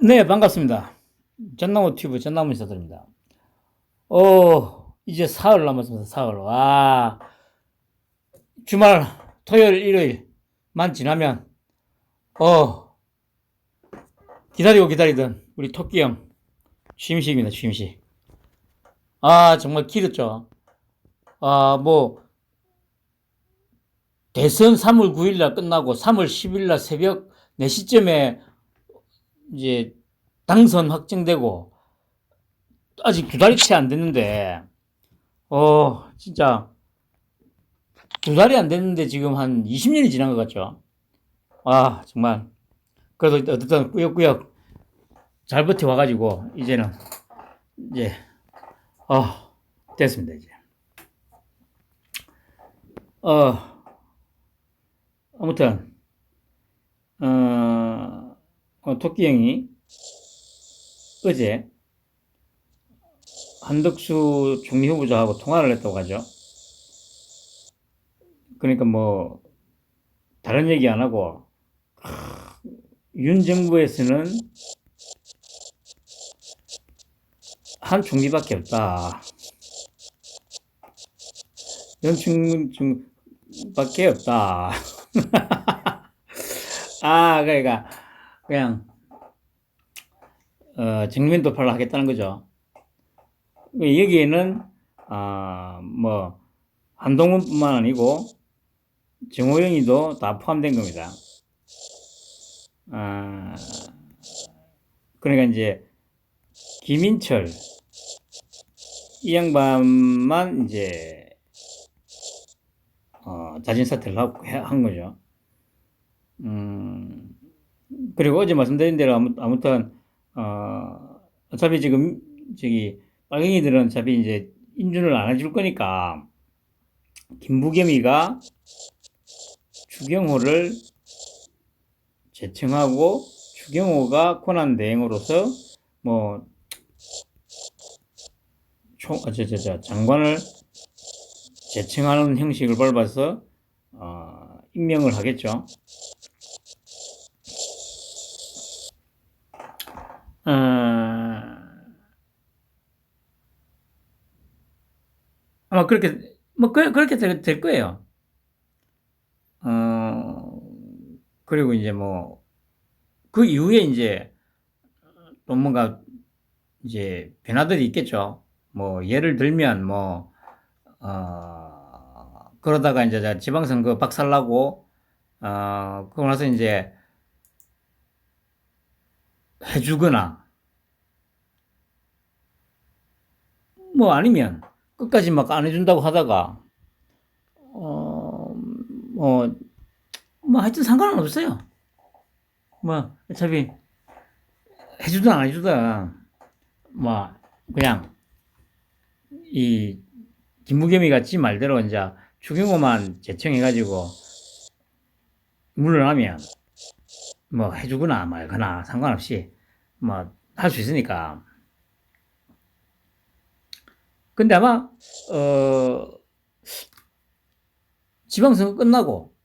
네, 반갑습니다. 전나무 튜브 전나무 인사드립니다. 이제 사흘 남았습니다. 사흘. 와, 주말, 토요일, 일요일만 지나면, 어, 기다리고 기다리던 우리 토끼 형, 취임식입니다, 취임식. 아, 정말 길었죠. 아, 뭐, 대선 3월 9일 날 끝나고 3월 10일 날 새벽 4시쯤에 이제 당선 확정되고, 아직 두 달이 채 안 됐는데, 진짜, 두 달이 안 됐는데 지금 한 20년이 지난 것 같죠. 아, 정말. 그래도 어쨌든 꾸역꾸역 잘 버텨와가지고, 이제는, 이제, 어, 됐습니다, 이제. 어, 아무튼, 토끼 형이 어제 한덕수 총리 후보자하고 통화를 했다고 하죠. 그러니까 뭐, 다른 얘기 안 하고, 윤 정부에서는 한 총리밖에 없다. 윤 총리밖에 없다. 아, 그러니까, 그냥, 정면 돌파를 하겠다는 거죠. 여기에는, 뭐, 한동훈뿐만 아니고, 정호영이도 다 포함된 겁니다. 그러니까 이제, 김인철, 이 양반만 이제, 자진 사퇴를 한 거죠. 그리고 어제 말씀드린 대로 아무튼, 어차피 지금, 빨갱이들은 어차피 이제 인준을 안 해줄 거니까, 김부겸이가 추경호를 제청하고, 추경호가 권한대행으로서, 뭐, 장관을 제청하는 형식을 밟아서, 임명을 하겠죠. 아마 그렇게, 뭐, 그렇게 될 거예요. 그리고 이제 뭐, 그 이후에 이제 또 뭔가 이제 변화들이 있겠죠. 뭐, 예를 들면 뭐, 그러다가 이제 지방선거 박살나고, 그러고 나서 이제 해주거나, 뭐 아니면 끝까지 막 안 해준다고 하다가, 어, 뭐, 뭐 하여튼 상관은 없어요. 뭐, 어차피 해주든 안 해주든, 뭐, 그냥 이 김무겸이 같이 말대로 이제 추경호만 제청해가지고 물러나면 뭐 해주거나 말거나 상관없이 뭐 할 수 있으니까. 근데 아마 지방선거 끝나고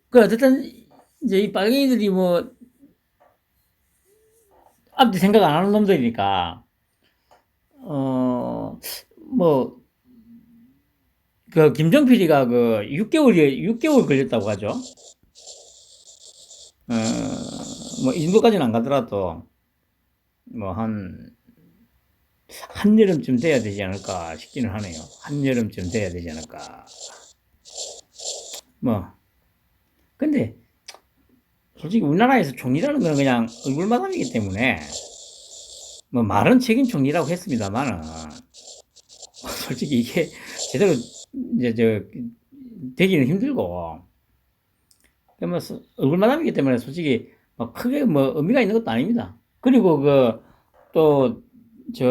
그 어쨌든 이제 이 빨갱이들이 뭐 앞뒤 생각 안 하는 놈들이니까 뭐 그 김정필이가 그 6개월 걸렸다고 하죠. 뭐 이 정도까지는 안 가더라도 뭐 한여름쯤 돼야 되지 않을까 싶기는 하네요. 한여름쯤 돼야 되지 않을까. 뭐 근데 솔직히 우리나라에서 총리라는 건 그냥 얼굴마담이기 때문에 뭐 말은 책임 총리라고 했습니다만은 솔직히 이게 제대로 이제 되기는 힘들고 뭐 얼굴마담이기 때문에 솔직히 뭐 크게 뭐 의미가 있는 것도 아닙니다. 그리고 그 또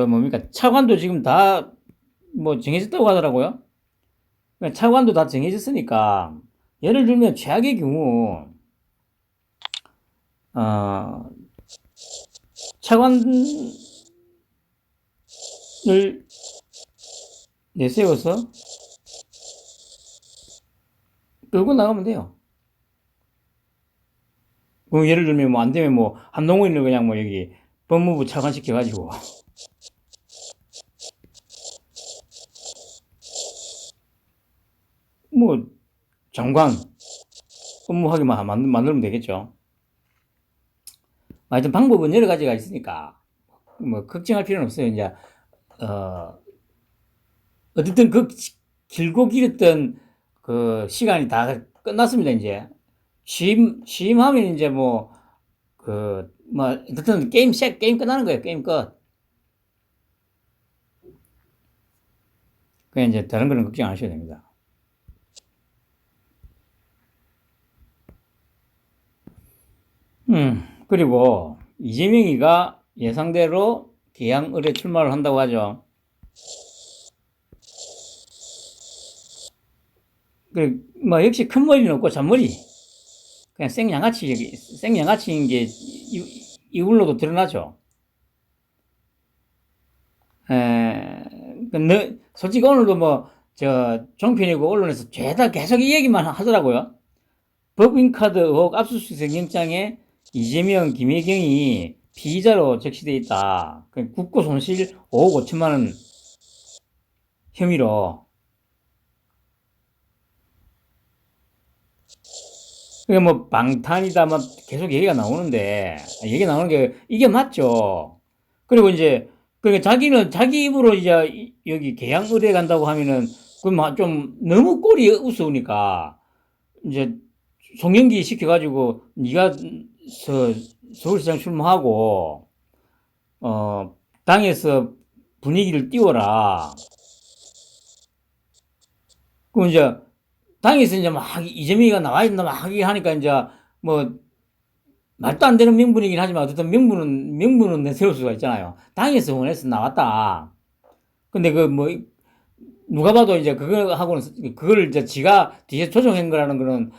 뭡니까 차관도 지금 다 뭐 정해졌다고 하더라고요. 차관도 다 정해졌으니까 예를 들면 최악의 경우 어, 차관을 내세워서 끌고 나가면 돼요. 뭐 예를 들면 뭐 안 되면 뭐 한동훈을 그냥 뭐 여기 법무부 차관시켜가지고, 뭐, 장관 업무하게만 만들면 되겠죠. 하여튼 방법은 여러 가지가 있으니까, 뭐, 걱정할 필요는 없어요. 이제, 어쨌든 그 길고 길었던 그 시간이 다 끝났습니다, 이제. 취임하면 이제 뭐, 어쨌든 게임 끝나는 거예요, 게임 끝. 그냥 이제 다른 거는 걱정 안 하셔도 됩니다. 그리고 이재명이가 예상대로 개항 의뢰 출마를 한다고 하죠. 뭐 역시 큰 머리는 없고 잔머리. 그냥 생양아치인 게 이걸로도 드러나죠. 솔직히 오늘도 뭐, 종편이고 언론에서 죄다 계속 이 얘기만 하더라고요. 법인카드 의혹 압수수색 영장에 이재명, 김혜경이 피의자로 적시돼 있다. 국고 손실 5억 5천만 원 혐의로. 그게 뭐 방탄이다, 막 계속 얘기가 나오는데, 나오는 게 이게 맞죠. 그리고 이제 자기는 자기 입으로 이제 여기 계양 의뢰 간다고 하면은 좀 너무 꼴이 우스우니까 이제 송영기 시켜가지고 네가 서울시장 출마하고 당에서 분위기를 띄워라. 그럼 이제 당에서 이제 막 이재명이가 나와야 된다 막 하니까 이제 뭐 말도 안 되는 명분이긴 하지만 어쨌든 명분은 내세울 수가 있잖아요. 당에서 원해서 나왔다. 근데 누가 봐도 이제 그걸 이제 지가 뒤에 조정한 거라는 거는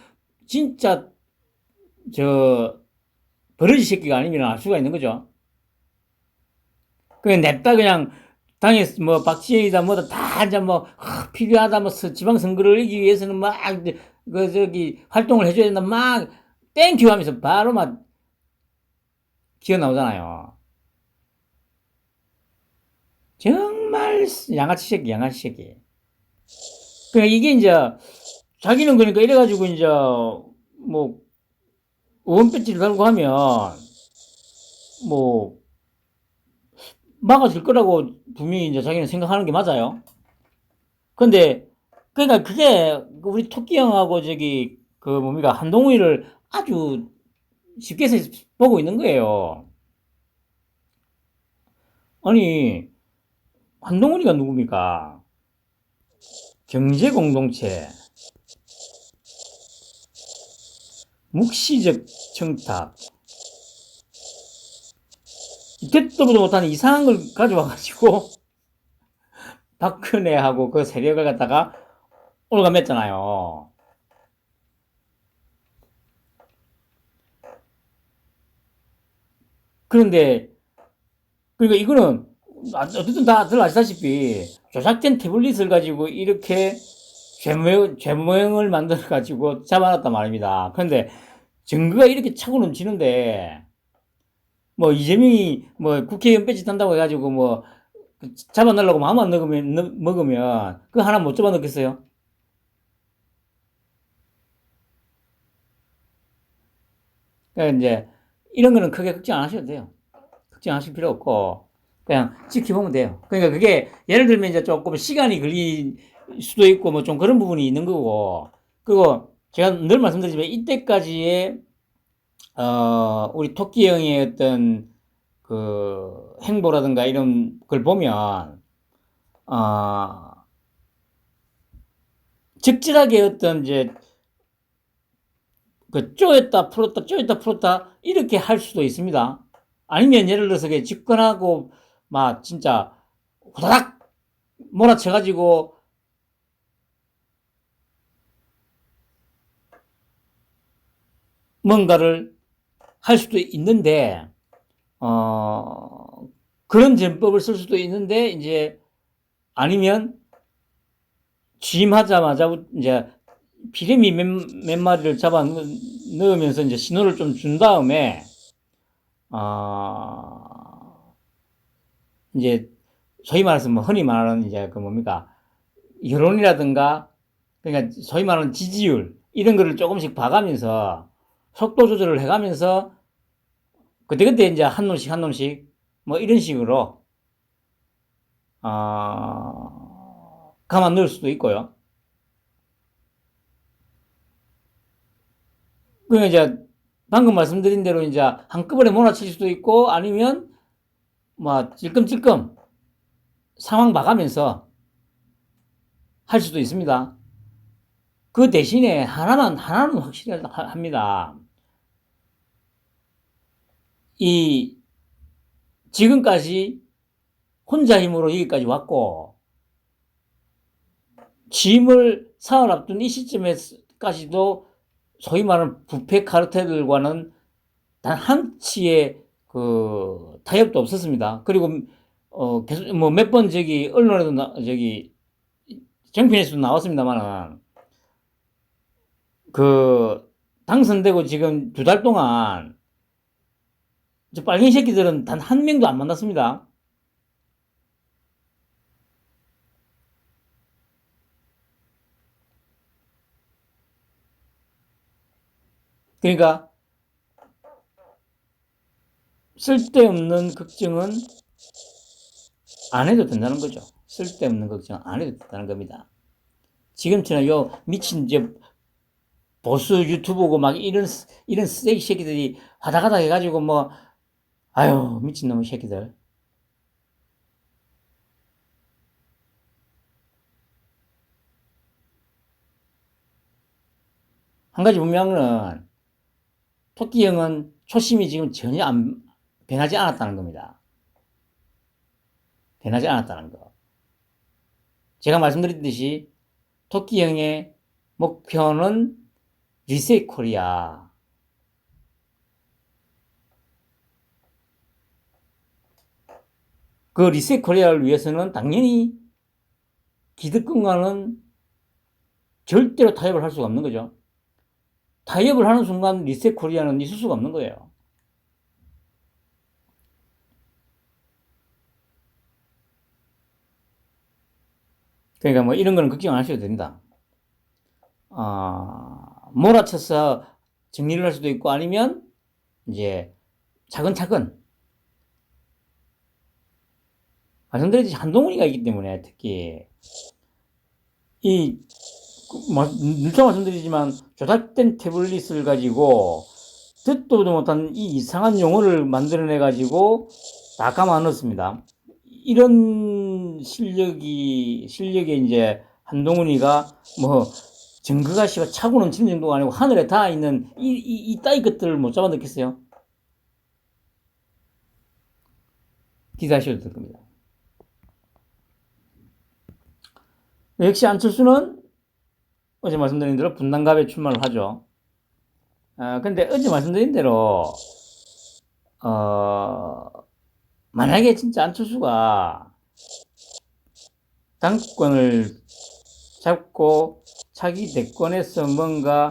진짜 버러지 새끼가 아니면 알 수가 있는 거죠. 그냥 냅다 그냥 당에서 뭐 박지현이다 뭐다 다 이제 뭐 필요하다 뭐 지방선거를 이기기 위해서는 막 활동을 해줘야 된다 막 땡큐 하면서 바로 막 기어 나오잖아요. 정말 양아치 새끼. 그러니까 이게 이제 자기는 그러니까 이래가지고 이제 뭐 의원 배지를 달고 하면 뭐 막아줄 거라고 분명히 이제 자기는 생각하는 게 맞아요. 근데 그러니까 그게 우리 토끼 형하고 뭡니까 한동훈이를 아주 쉽게 해서 보고 있는 거예요. 아니 한동훈이가 누굽니까? 경제공동체, 묵시적 청탁, 듣도 보도 못하는 이상한 걸 가져와가지고 박근혜하고 그 세력을 갖다가 올가맸잖아요. 그런데 그러니까 이거는 어쨌든 다들 아시다시피 조작된 태블릿을 가지고 이렇게 죄모형을 만들어 가지고 잡아놨단 말입니다. 그런데 증거가 이렇게 차고 넘치는데 뭐 이재명이 뭐 국회의원 배지 탄다고 해가지고 뭐 잡아내려고 마음만 먹으면 그거 하나 못 잡아넣겠어요? 그러니까 이제 이런 거는 크게 걱정 안 하셔도 돼요. 걱정하실 필요 없고 그냥 지켜보면 돼요. 그러니까 그게 예를 들면 이제 조금 시간이 걸릴 수도 있고 뭐 좀 그런 부분이 있는 거고 그리고 제가 늘 말씀드리지만 이때까지의 우리 토끼 형의 어떤 그 행보라든가 이런 걸 보면 적절하게 어떤 이제 쪼였다 풀었다 이렇게 할 수도 있습니다. 아니면 예를 들어서 집권하고 막 진짜 후다닥 몰아쳐가지고 뭔가를 할 수도 있는데 그런 전법을 쓸 수도 있는데 이제 아니면 취임하자마자 이제 피레미 몇 마리를 잡아 넣으면서 이제 신호를 좀 준 다음에 이제 소위 말해서 뭐 흔히 말하는 이제 그 뭡니까 여론이라든가 그러니까 소위 말하는 지지율 이런 거를 조금씩 봐가면서 속도 조절을 해가면서 그때그때 이제 한 놈씩 한 놈씩 뭐 이런 식으로 가만 넣을 수도 있고요. 그 이제 방금 말씀드린 대로 이제 한꺼번에 몰아칠 수도 있고 아니면 뭐 찔끔찔끔 상황 봐가면서 할 수도 있습니다. 그 대신에 하나는 확실합니다. 이 지금까지 혼자 힘으로 여기까지 왔고 취임을 사흘 앞둔 이 시점에까지도 소위 말하는 부패 카르텔들과는 단 한치의 그 타협도 없었습니다. 그리고 계속 뭐 몇 번 저기 언론에도 저기 정편에서도 나왔습니다만은 그 당선되고 지금 2달 동안 저 빨갱이 새끼들은 단 한 명도 안 만났습니다. 그러니까 쓸데없는 걱정은 안 해도 된다는 거죠. 쓸데없는 걱정 안 해도 된다는 겁니다. 지금처럼 요 미친 이제 보수 유튜브고 막 이런 쓰레기 새끼들이 하다하다 해가지고 뭐 아유 미친놈의 새끼들. 한 가지 분명한 건 토끼 형은 초심이 지금 전혀 변하지 않았다는 겁니다. 변하지 않았다는 거. 제가 말씀드렸듯이 토끼 형의 목표는 리셋 코리아. 그 리셋 코리아를 위해서는 당연히 기득권과는 절대로 타협을 할 수가 없는 거죠. 타협을 하는 순간 리셋 코리아는 있을 수가 없는 거예요. 그러니까 뭐 이런 거는 걱정 안 하셔도 된다. 몰아쳐서 정리를 할 수도 있고 아니면 이제 차근차근 말씀드렸듯이 한동훈이가 있기 때문에 특히 누차 말씀드리지만 조작된 태블릿을 가지고 듣도 못한 이 이상한 용어를 만들어내 가지고 다 까마 넣었습니다. 이런 실력에 이제 한동훈이가 뭐 증거가 차고 넘치는 정도가 아니고 하늘에 닿아 있는 이 따위 것들을 못 잡아 넣겠어요? 기대하셔도 될 겁니다. 역시 안철수는 어제 말씀드린 대로 분당갑에 출마를 하죠. 근데 어제 말씀드린 대로 만약에 진짜 안철수가 당권을 잡고 차기 대권에서 뭔가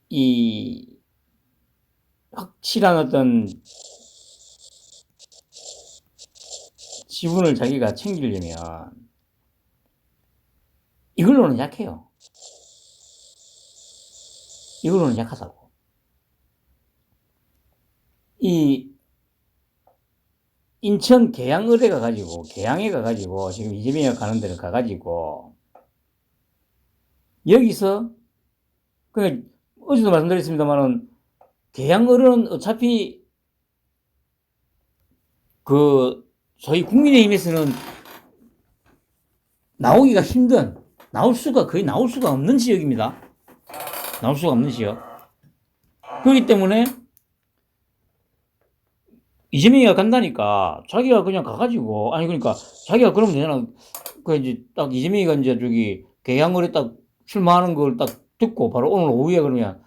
이 확실한 어떤 지분을 자기가 챙기려면 이걸로는 약해요. 이걸로는 약하다고. 이 인천 계양에 가가지고 지금 이재명이 가는 데를 가가지고 여기서 그 어제도 말씀드렸습니다만은 계양을은 어차피 그 소위 국민의힘에서는 나오기가 힘든 거의 나올 수가 없는 지역입니다. 나올 수가 없는 지역. 그렇기 때문에 이재명이가 간다니까 자기가 그냥 가가지고 아니 그러니까 자기가 그러면 되잖아. 그 이제 딱 이재명이가 이제 저기 계양을에 딱 출마하는 걸 딱 듣고 바로 오늘 오후에 그러면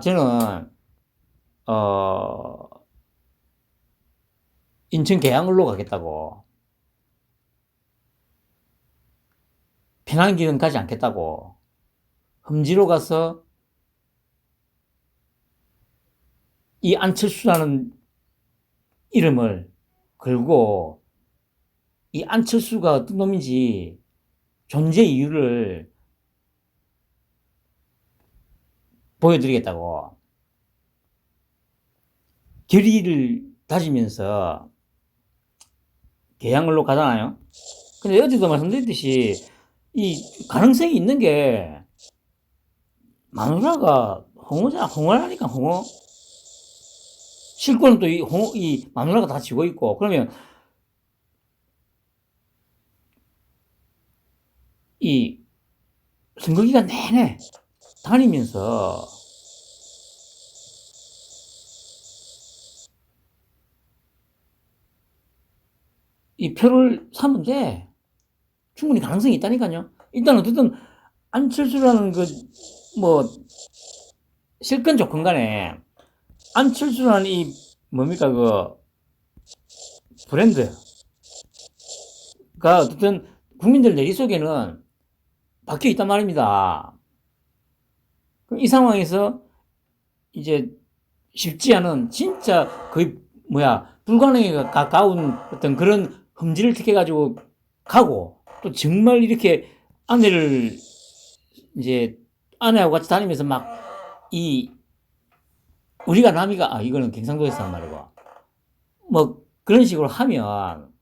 저는 인천 계양을로 가겠다고 편한 길은 가지 않겠다고 험지로 가서 이 안철수라는 이름을 걸고 이 안철수가 어떤 놈인지 존재 이유를 보여드리겠다고 결의를 다지면서 개항을로 가잖아요. 근데 어제도 말씀드렸듯이 이 가능성이 있는 게 마누라가 홍어라니까, 홍어. 실권은 또 이 마누라가 다 쥐고 있고, 그러면 이 선거기간 내내 다니면서 이 표를 사면 돼. 충분히 가능성이 있다니까요. 일단 어쨌든 안철수라는 뭐 실권 조건 간에 안철수라는 이 뭡니까 브랜드가 어쨌든 국민들 내리 속에는 박혀 있단 말입니다. 이 상황에서 이제 쉽지 않은 진짜 거의 불가능에 가까운 어떤 그런 험지를 택해가지고 가고 또 정말 이렇게 아내하고 같이 다니면서 우리가 남이가 이거는 경상도에서 한 말이고 뭐 그런 식으로 하면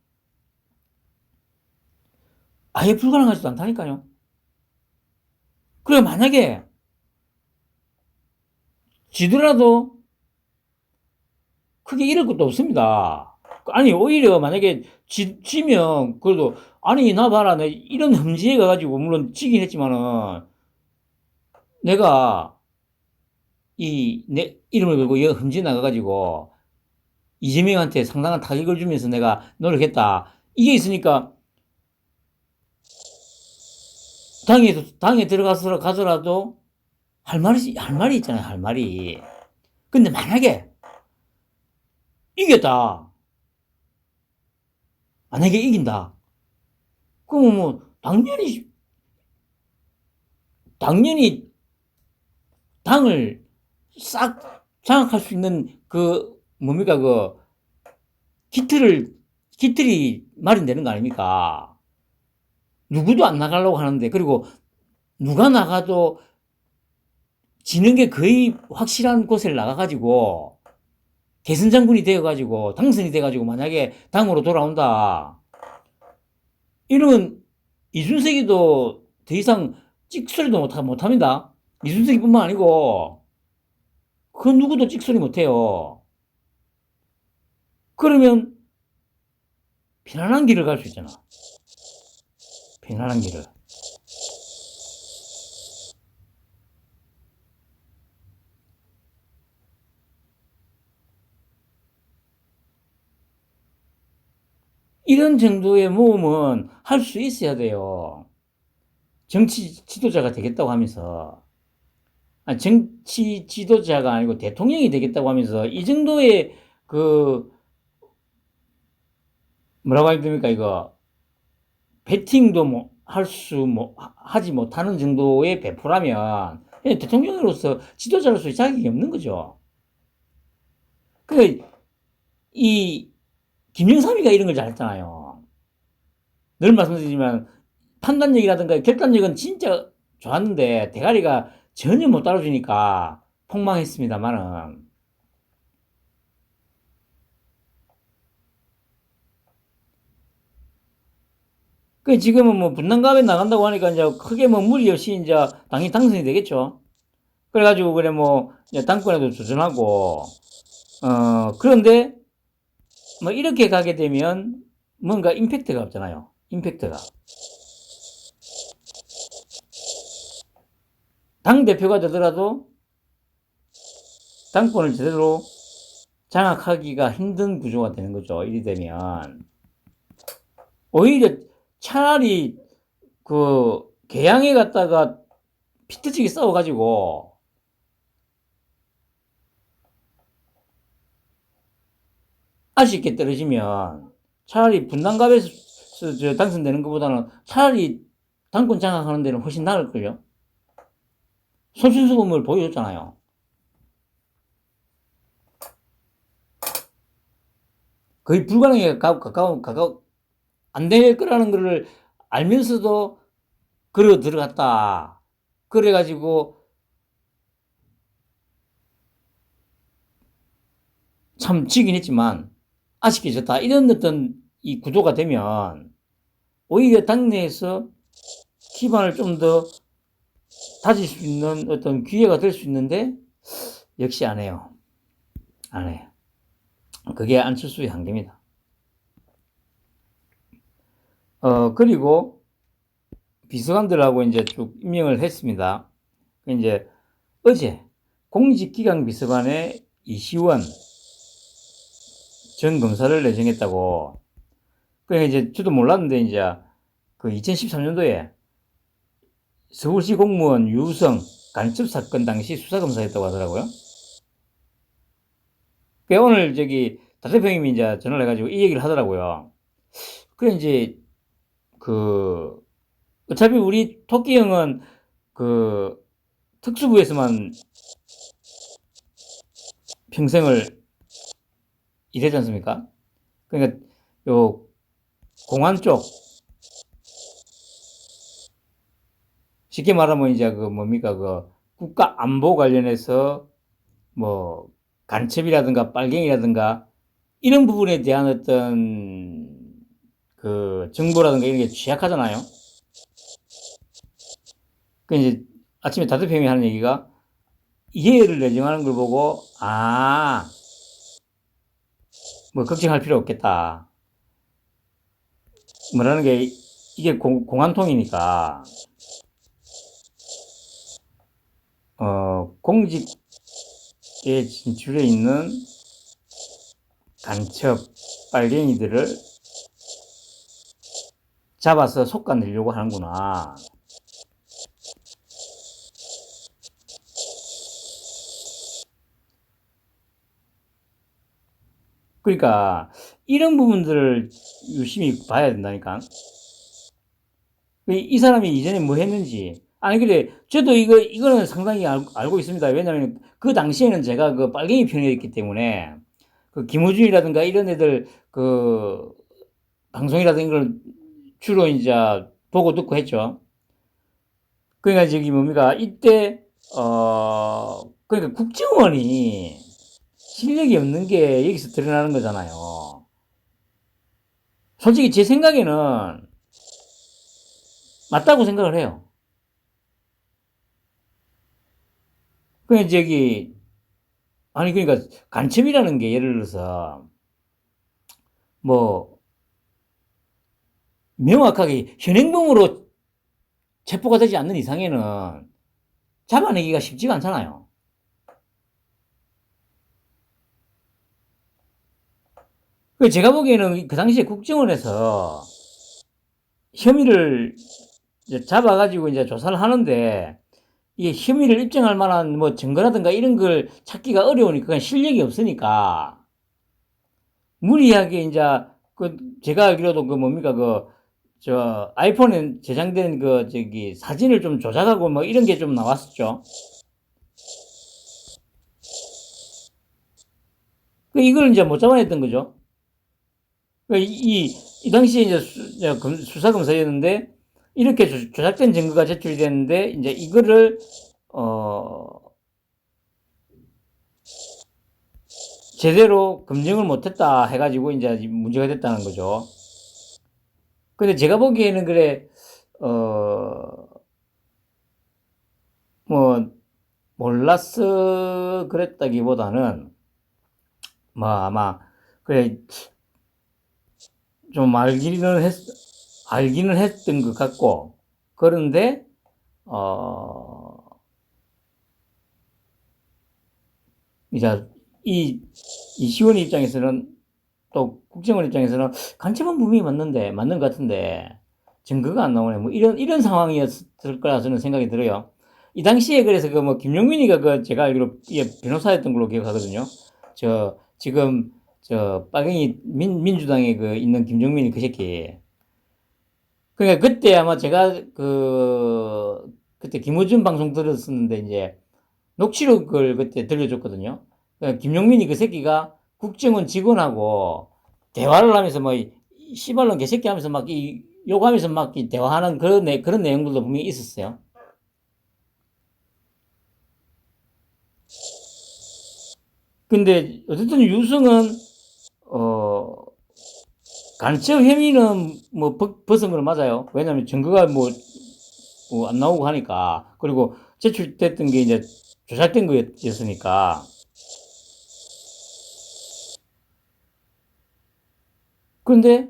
아예 불가능하지도 않다니까요. 그래 만약에 지더라도 크게 잃을 것도 없습니다. 아니 오히려 만약에 지면 그래도 아니 나 봐라 내 이런 험지에 가가지고 물론 지긴 했지만은 내가 내 이름을 걸고 이 험지에 나가가지고 이재명한테 상당한 타격을 주면서 내가 노력했다. 이게 있으니까 당에 들어가서 가더라도 할 말이 있잖아요. 할 말이. 근데 만약에 이겼다. 만약에 이긴다. 그러면 뭐 당연히 당을 싹 장악할 수 있는 기틀이 마련되는 거 아닙니까? 누구도 안 나가려고 하는데, 그리고 누가 나가도 지는 게 거의 확실한 곳에 나가가지고, 개선 장군이 되어가지고, 당선이 돼가지고, 만약에 당으로 돌아온다. 이러면 이준석이도 더 이상 찍소리도 못합니다. 이준석이뿐만 아니고, 그 누구도 찍소리 못해요. 그러면 편안한 길을 갈 수 있잖아. 편안한 길을. 이런 정도의 모험은 할 수 있어야 돼요. 정치 지도자가 되겠다고 하면서. 정치 지도자가 아니고 대통령이 되겠다고 하면서 이 정도의 뭐라고 해야 됩니까, 이거. 배팅도 하지 못하는 정도의 배포라면 대통령으로서 지도자로서의 자격이 없는 거죠. 이 김영삼이가 이런 걸 잘했잖아요. 늘 말씀드리지만 판단력이라든가 결단력은 진짜 좋았는데 대가리가 전혀 못 따라주니까 폭망했습니다만은. 지금은 뭐 분당갑에 나간다고 하니까 이제 크게 뭐 무리 없이 이제 당연히 당선이 되겠죠. 그래가지고 이제 당권에도 도전하고 그런데 뭐 이렇게 가게 되면 뭔가 임팩트가 없잖아요. 임팩트가. 당대표가 되더라도 당권을 제대로 장악하기가 힘든 구조가 되는 거죠. 이리 되면. 오히려 차라리 개항에 갔다가 피터지게 싸워가지고 아쉽게 떨어지면 차라리 분당갑에서 당선되는 것보다는 차라리 당권 장악하는 데는 훨씬 나을걸요. 솔선수범을 보여줬잖아요. 거의 불가능에 가까운 안 될 거라는 거를 알면서도 그러 들어갔다. 그래가지고 참 지긴 했지만 아쉽게 졌다. 이런 어떤 이 구도가 되면 오히려 당내에서 기반을 좀 더 다질 수 있는 어떤 기회가 될 수 있는데 역시 안 해요. 안 해요. 그게 안철수의 한계입니다. 그리고 비서관들하고 이제 쭉 임명을 했습니다. 이제 어제 공직기강 비서관의 이시원 전 검사를 내정했다고. 그러니까 이제 저도 몰랐는데 이제 그 2013년도에 서울시 공무원 유성 간첩 사건 당시 수사검사였다고 하더라고요. 그 오늘 저기 다대표님이 이제 전화를 해가지고 이 얘기를 하더라고요. 그래 이제 그 어차피 우리 토끼 형은 그 특수부에서만 평생을 일했지 않습니까? 그러니까 요 공안 쪽 쉽게 말하면 이제 그 뭡니까 그 국가 안보 관련해서 뭐 간첩이라든가 빨갱이라든가 이런 부분에 대한 어떤 그 정보라든가 이런 게 취약하잖아요. 그 이제 아침에 다대표님이 하는 얘기가 이해를 내정하는 걸 보고 뭐 걱정할 필요 없겠다. 뭐라는 게 이게 공안통이니까 공직에 진출해 있는 간첩 빨갱이들을 잡아서 솎아내려고 하는구나. 그러니까 이런 부분들을 유심히 봐야 된다니까. 이 사람이 이전에 뭐 했는지. 아니 그래 저도 이거는 상당히 알고 있습니다. 왜냐하면 그 당시에는 제가 그 빨갱이 편이었기 때문에 그 김호준이라든가 이런 애들 그 방송이라든가 걸 주로 이제 보고 듣고 했죠. 그러니까 저기 뭡니까 이때 그러니까 국정원이 실력이 없는 게 여기서 드러나는 거잖아요. 솔직히 제 생각에는 맞다고 생각을 해요. 그냥 저기 아니 그러니까 간첩이라는 게 예를 들어서 뭐 명확하게 현행범으로 체포가 되지 않는 이상에는 잡아내기가 쉽지가 않잖아요. 제가 보기에는 그 당시에 국정원에서 혐의를 잡아가지고 이제 조사를 하는데 이게 혐의를 입증할 만한 뭐 증거라든가 이런 걸 찾기가 어려우니까 그냥 실력이 없으니까 무리하게 이제 그 제가 알기로도 그 뭡니까 그 저 아이폰에 저장된 그 저기 사진을 좀 조작하고 뭐 이런 게 좀 나왔었죠. 이걸 이제 못 잡아냈던 거죠. 이 당시에 이제 수사검사였는데 이렇게 조작된 증거가 제출이 됐는데 이제 이거를 제대로 검증을 못했다 해가지고 이제 문제가 됐다는 거죠. 근데 제가 보기에는 그래 뭐 몰랐어 그랬다기보다는 뭐 아마 그래 좀 알기는 했던 것 같고 그런데 이제 이시원 입장에서는 또 국정원 입장에서는 간첩은 분명히 맞는 것 같은데 증거가 안 나오네. 뭐 이런 상황이었을 거라 저는 생각이 들어요. 이 당시에 그래서 그 뭐 김용민이가 그 제가 알기로 변호사였던 걸로 기억하거든요. 저 지금 저 빨갱이 민주당에 그 있는 김정민이 그 새끼. 그러니까 그때 아마 제가 그때 김어준 방송 들었었는데 이제 녹취록을 그때 들려줬거든요. 그러니까 김용민이 그 새끼가 국정원 직원하고 대화를 하면서 뭐 씨발놈 개새끼 하면서 막 욕하면서 막 대화하는 그런 내용들도 분명히 있었어요. 근데 어쨌든 유승은 간첩 혐의는 뭐 벗은 건 맞아요. 왜냐면 증거가 뭐 안 나오고 하니까. 그리고 제출됐던 게 이제 조작된 거였으니까. 그런데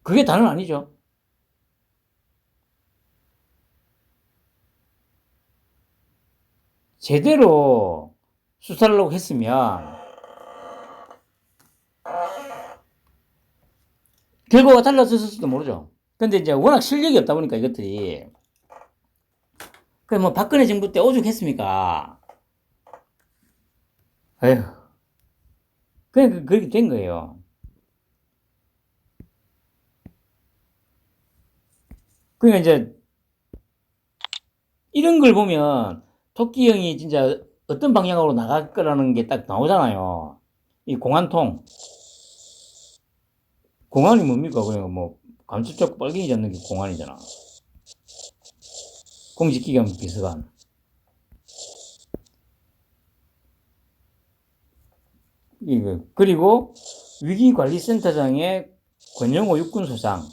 그게 다는 아니죠. 제대로 수사를 하려고 했으면 결과가 달라졌을지도 모르죠. 근데 이제 워낙 실력이 없다 보니까 이것들이. 그 뭐 박근혜 정부 때 오죽했습니까? 에휴. 그냥 그렇게 된 거예요. 그러니까 이제 이런 걸 보면 토끼 형이 진짜 어떤 방향으로 나갈 거라는 게 딱 나오잖아요. 이 공안통. 공안이 뭡니까? 그냥 뭐 감축 잡고 빨갱이 잡는 게 공안이잖아. 공직기관 비서관. 이거 그리고 위기관리센터장의 권영호 육군소장.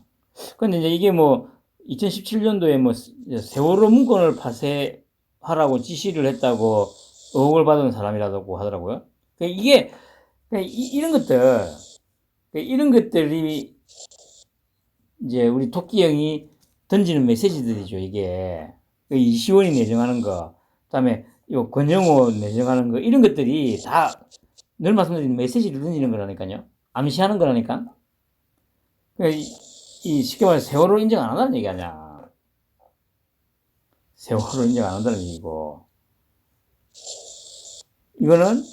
근데 이제 이게 뭐 2017년도에 뭐 세월호 문건을 파쇄하라고 지시를 했다고 의혹을 받은 사람이라고 하더라고요. 그러니까 이게 이런 것들, 이런 것들이 이제 우리 토끼 형이 던지는 메시지들이죠. 이게 이시원이 내정하는 거, 그다음에 요 권영호 내정하는 거, 이런 것들이 다 늘 말씀드린 메시지를 던지는 거라니까요. 암시하는 거라니까. 그러니까 쉽게 말해서 세월호 인정 안 한다는 얘기 아니야. 세월호 인정 안 한다는 얘기고. 이거는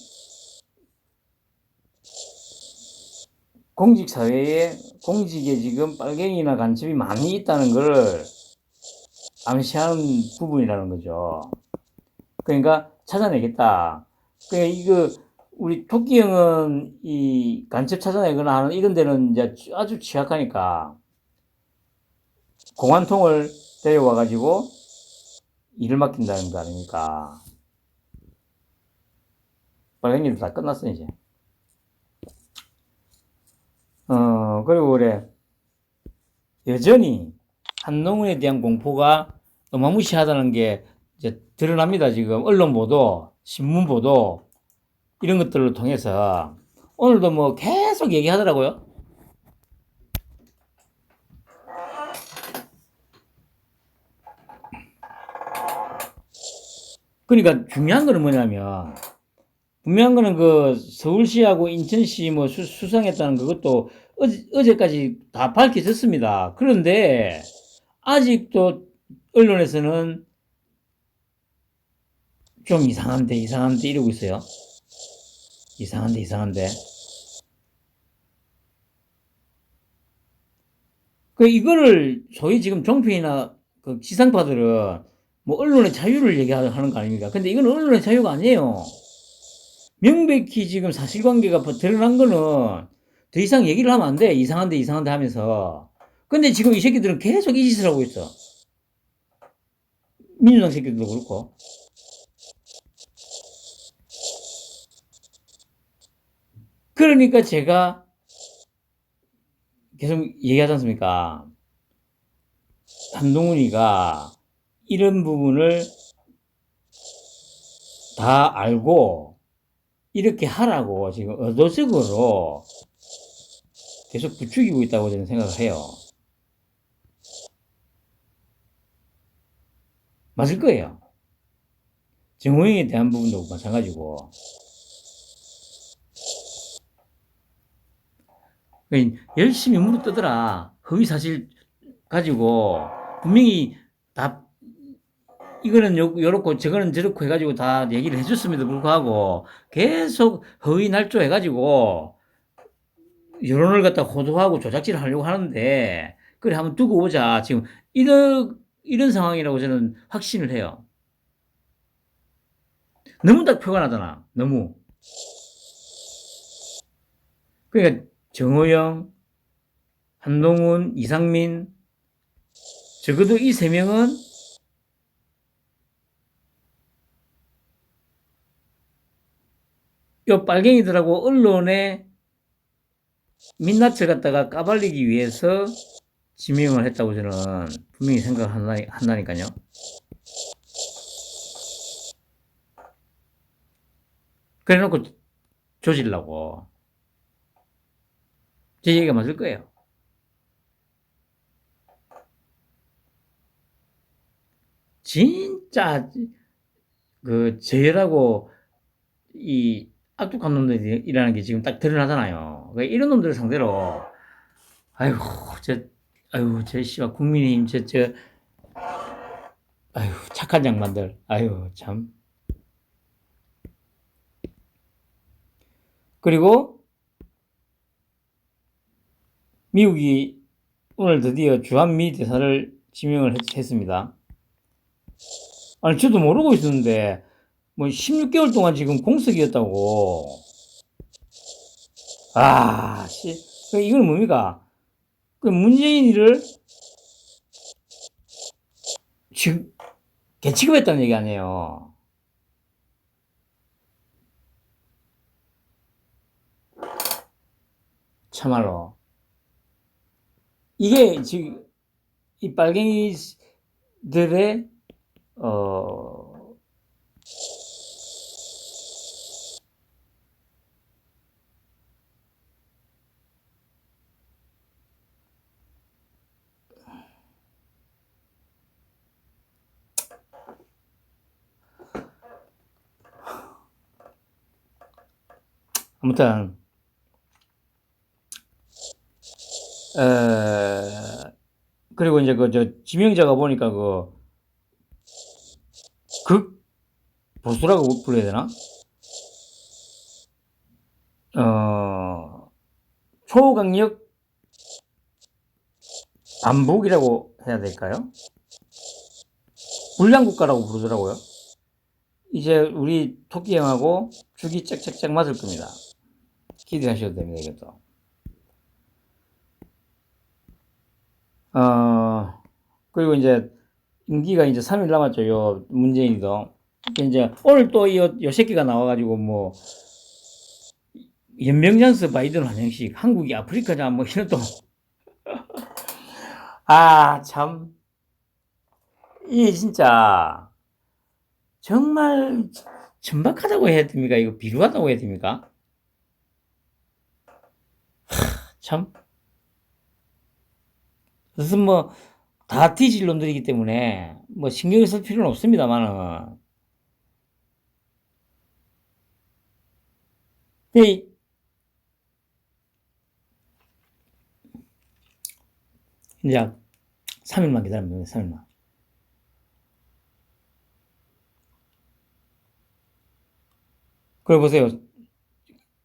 공직사회에, 공직에 지금 빨갱이나 간첩이 많이 있다는 걸 암시하는 부분이라는 거죠. 그러니까 찾아내겠다. 그러니까 이거, 우리 토끼 형은 이 간첩 찾아내거나 하는 이런 데는 이제 아주 취약하니까 공안통을 데려와가지고 일을 맡긴다는 거 아닙니까? 빨갱이들 다 끝났어, 이제. 그리고 그래. 여전히 한동훈에 대한 공포가 어마무시하다는 게 이제 드러납니다. 지금 언론 보도, 신문 보도 이런 것들을 통해서 오늘도 뭐 계속 얘기하더라고요. 그러니까 중요한 거는 뭐냐면, 분명한 거는 그 서울시하고 인천시 뭐 수상했다는 그것도 어제까지 다 밝혀졌습니다. 그런데 아직도 언론에서는 좀 이상한데 이러고 있어요. 이상한데. 그 이거를 소위 지금 종편이나 그 지상파들은 뭐 언론의 자유를 얘기하는 거 아닙니까? 근데 이건 언론의 자유가 아니에요. 명백히 지금 사실관계가 드러난 거는 더 이상 얘기를 하면 안 돼. 이상한데 하면서. 근데 지금 이 새끼들은 계속 이 짓을 하고 있어. 민주당 새끼들도 그렇고. 그러니까 제가 계속 얘기하지 않습니까? 한동훈이가 이런 부분을 다 알고 이렇게 하라고 지금 의도적으로 계속 부추기고 있다고 저는 생각을 해요. 맞을 거예요. 정호영에 대한 부분도 마찬가지고. 열심히 물어뜯더라. 허위 사실 가지고 분명히 다 이거는 요렇고 저거는 저렇고 해가지고 다 얘기를 해줬음에도 불구하고 계속 허위 날조 해가지고 여론을 갖다 호도하고 조작질을 하려고 하는데, 그래 한번 두고 보자. 지금 이런 상황이라고 저는 확신을 해요. 너무 딱 표가 나잖아. 너무. 그러니까 정호영, 한동훈, 이상민, 적어도 이 세 명은 요 빨갱이들하고 언론의 민낯을 갖다가 까발리기 위해서 지명을 했다고 저는 분명히 생각한다니까요. 그래 놓고 조지려고. 제 얘기가 맞을 거예요. 진짜 그 제라고 이 악독한 놈들이라는 게 지금 딱 드러나잖아요. 그러니까 이런 놈들을 상대로 아이고 제 씨발 국민의힘 아유 착한 양반들 아유 참. 그리고 미국이 오늘 드디어 주한미 대사를 지명을 했습니다. 아니 저도 모르고 있었는데 뭐 16개월 동안 지금 공석이었다고. 아, 이건 뭡니까? 그 문재인이를 지금 개취급했다는 얘기 아니에요. 참말로. 이게 지금 이 빨갱이들의 아무튼 그리고 이제 그 저 지명자가 보니까 극 보수라고 불러야 되나? 초강력 반북이라고 해야 될까요? 불량국가라고 부르더라고요. 이제 우리 토끼 형하고 죽이 짝짝짝 맞을 겁니다. 기대하셔도 됩니다, 이것도. 그리고 이제 임기가 이제 3일 남았죠, 요 문재인이도. 이제 오늘 또 요 새끼가 나와가지고 뭐 연명잔스 바이든 환영식 한국이 아프리카냐 뭐 이런 또 아 참 이게 진짜 정말 천박하다고 해야 됩니까? 이거 비루하다고 해야 됩니까? 참. 그래서 뭐 다 뒤질 놈들이기 때문에 뭐 신경을 쓸 필요는 없습니다만은 이제 3일만 기다리면 됩니다. 3일만. 그래 보세요.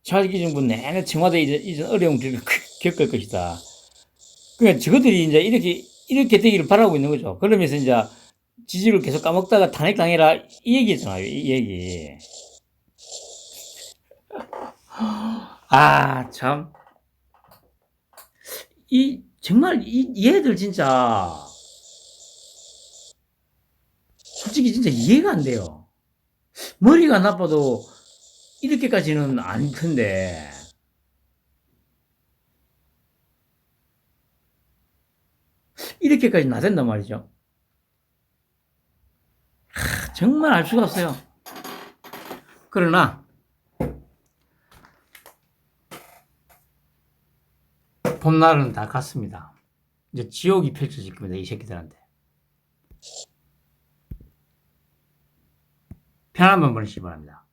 차기 정부 내내 청와대 이전 어려운 길 겪을 것이다. 그러니까 저것들이 이제 이렇게 되기를 바라고 있는 거죠. 그러면서 이제 지지를 계속 까먹다가 탄핵당해라 이 얘기잖아요. 이 얘기. 아 참. 정말 얘들 진짜 솔직히 진짜 이해가 안 돼요. 머리가 나빠도 이렇게까지는 아닐 텐데. 이렇게까지 나댄단 말이죠. 정말 알 수가 없어요. 그러나 봄날은 다 갔습니다. 이제 지옥이 펼쳐질 겁니다. 이 새끼들한테. 편안한 번 보내시기 바랍니다.